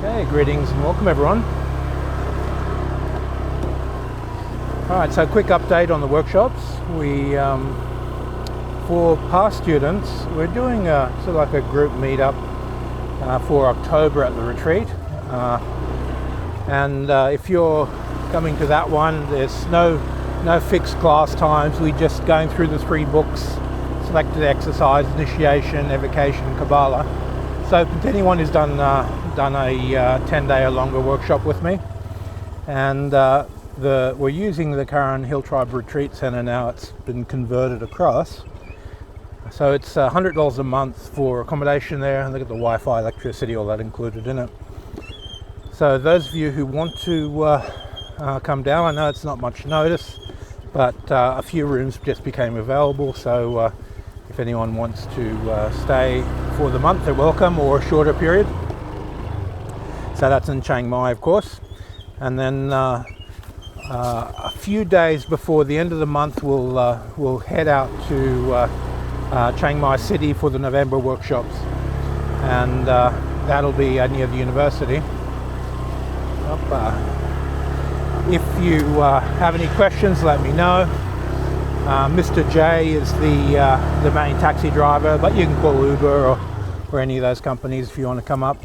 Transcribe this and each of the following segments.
Okay, greetings and welcome everyone. Alright, so quick update on the workshops. For past students, we're doing sort of like a group meetup for October at the retreat. If you're coming to that one, there's no fixed class times. We're just going through the 3 books, selected exercise, initiation, evocation, Kabbalah. So if anyone who's done a 10-day or longer workshop with me, and we're using the current Hill Tribe Retreat Center now. It's been converted across, so it's $100 a month for accommodation there, and look at the Wi-Fi, electricity, all that included in it. So those of you who want to come down, I know it's not much notice, but a few rooms just became available, so if anyone wants to stay for the month, they're welcome, or a shorter period. So that's in Chiang Mai, of course. And then a few days before the end of the month, we'll head out to Chiang Mai City for the November workshops, and that'll be near the university. If you have any questions, let me know. Mr. J is the main taxi driver, but you can call Uber or any of those companies if you want to come up.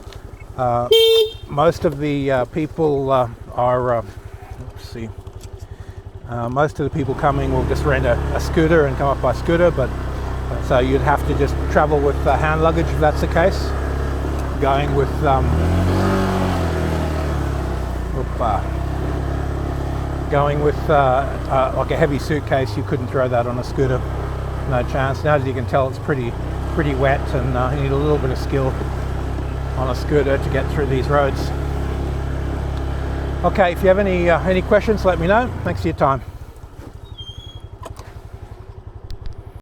Most of the people most of the people coming will just rent a scooter and come up by scooter, but so you'd have to just travel with hand luggage if that's the case. Going with like a heavy suitcase, you couldn't throw that on a scooter. No chance. Now, as you can tell, it's pretty wet, and you need a little bit of skill on a scooter to get through these roads. Okay, if you have any questions, let me know. Thanks for your time.